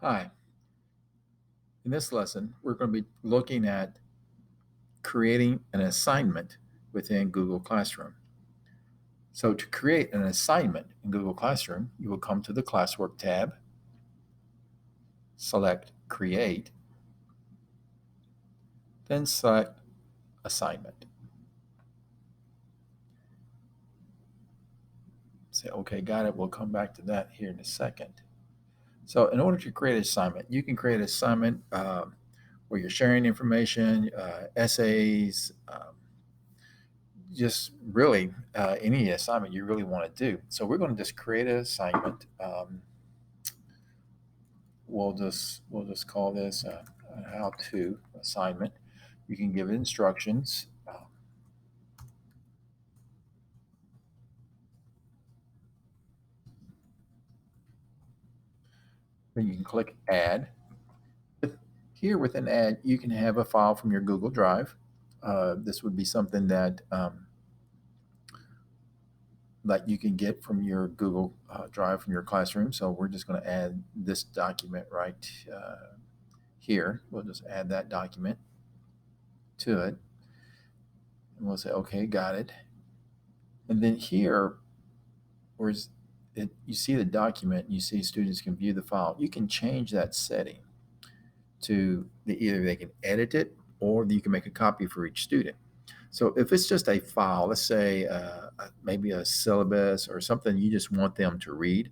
Hi. In this lesson, we're going to be looking at creating an assignment within Google Classroom. So to create an assignment in Google Classroom, you will come to the Classwork tab, select Create, then select Assignment. Say, okay, got it. We'll come back to that here in a second. So in order to create an assignment, you can create an assignment where you're sharing information, essays, just really any assignment you really want to do. So we're going to just create an assignment. We'll just call this a how-to assignment. You can give it instructions. Then you can click Add. Here within Add, you can have a file from your Google Drive. This would be something that you can get from your Google Drive from your classroom. So we're just going to add this document right here. We'll just add that document to it. And we'll say, okay, got it. And then here, where's it, you see the document, you see students can view the file. You can change that setting to either they can edit it or you can make a copy for each student. So if it's just a file, let's say maybe a syllabus or something you just want them to read,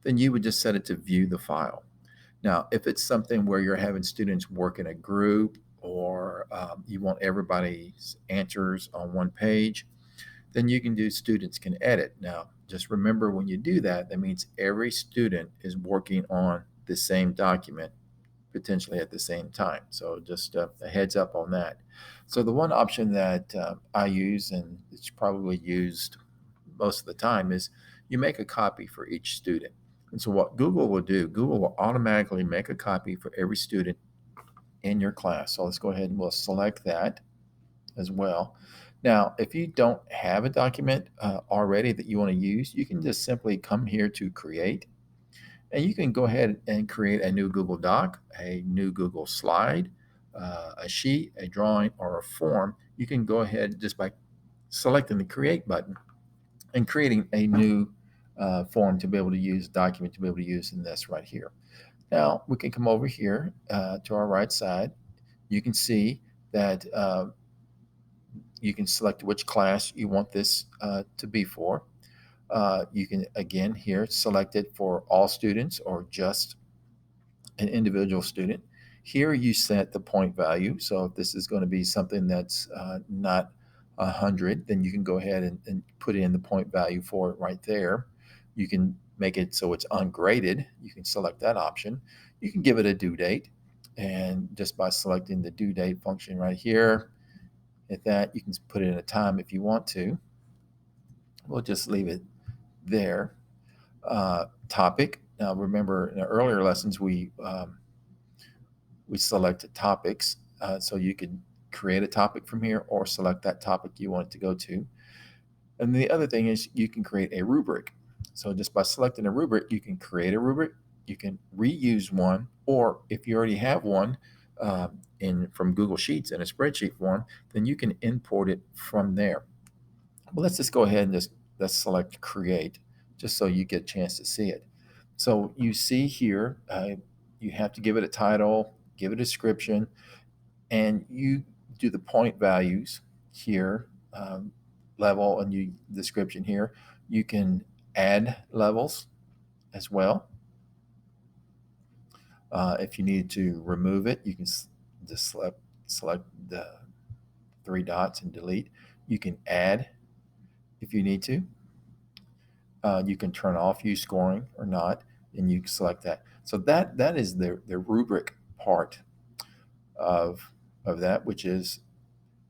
then you would just set it to view the file. Now, if it's something where you're having students work in a group or you want everybody's answers on one page, then you can do students can edit. Now, just remember when you do that, that means every student is working on the same document potentially at the same time. So just a heads up on that. So the one option that I use, and it's probably used most of the time, is you make a copy for each student. And so what Google will do, Google will automatically make a copy for every student in your class. So let's go ahead and we'll select that as well. Now, if you don't have a document already that you want to use, you can just simply come here to create, and you can go ahead and create a new Google Doc, a new Google slide, a sheet, a drawing, or a form. You can go ahead just by selecting the create button and creating a new form to be able to use, document to be able to use in this right here. Now we can come over here to our right side. You can see that you can select which class you want this to be for. You can again here select it for all students or just an individual student. Here you set the point value. So if this is going to be something that's not 100, then you can go ahead and put in the point value for it right there. You can make it so it's ungraded. You can select that option. You can give it a due date. And just by selecting the due date function right here, at that, you can put it in a time if you want to. We'll just leave it there. Topic. Now, remember, in the earlier lessons, we selected topics. So you could create a topic from here or select that topic you want it to go to. And the other thing is you can create a rubric. So just by selecting a rubric, you can create a rubric, you can reuse one, or if you already have one from Google Sheets in a spreadsheet form, then you can import it from there. Well, let's just go ahead and let's select create just so you get a chance to see it. So you see here, you have to give it a title, give it a description, and you do the point values here, level and you description here. You can add levels as well. If you need to remove it, you can just select the three dots and delete. You can add if you need to. You can turn off use scoring or not, and you can select that. So that is the rubric part of that, which is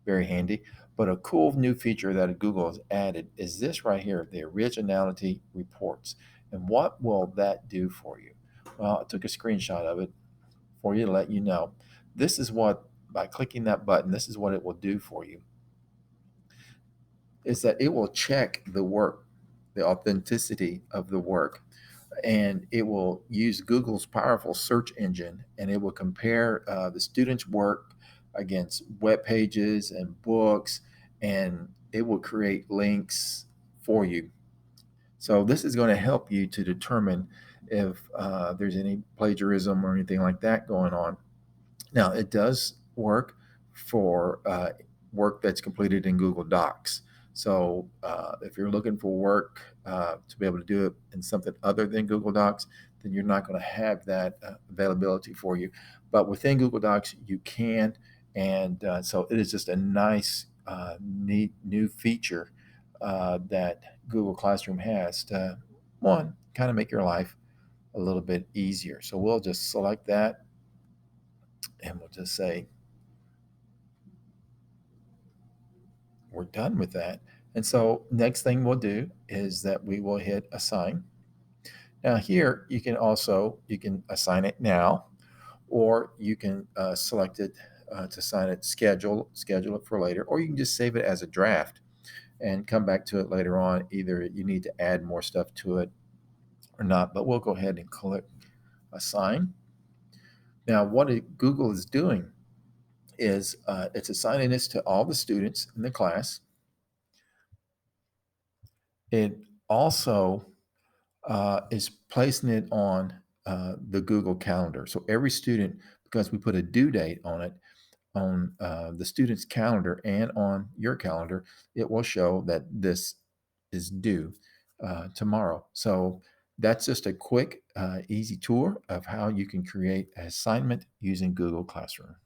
very handy. But a cool new feature that Google has added is this right here, the Originality Reports. And what will that do for you? Well, I took a screenshot of it for you to let you know. This is what, by clicking that button, this is what it will do for you, is that it will check the work, the authenticity of the work. and it will use Google's powerful search engine, and it will compare the student's work against web pages and books, and it will create links for you. So this is going to help you to determine if there's any plagiarism or anything like that going on. Now, it does work for work that's completed in Google Docs. So if you're looking for work to be able to do it in something other than Google Docs, then you're not going to have that availability for you. But within Google Docs, you can. And so it is just a nice, neat new feature that Google Classroom has to, one, kind of make your life a little bit easier. So we'll just select that, and we'll just say we're done with that. And so next thing we'll do is that we will hit assign. Now here you can assign it now, or you can select it to assign it, schedule it for later, or you can just save it as a draft and come back to it later on. Either you need to add more stuff to it or not, but we'll go ahead and click assign. Now what Google is doing is it's assigning this to all the students in the class. It also is placing it on the Google Calendar. So every student, because we put a due date on it, on the student's calendar and on your calendar, it will show that this is due tomorrow. So that's just a quick, easy tour of how you can create an assignment using Google Classroom.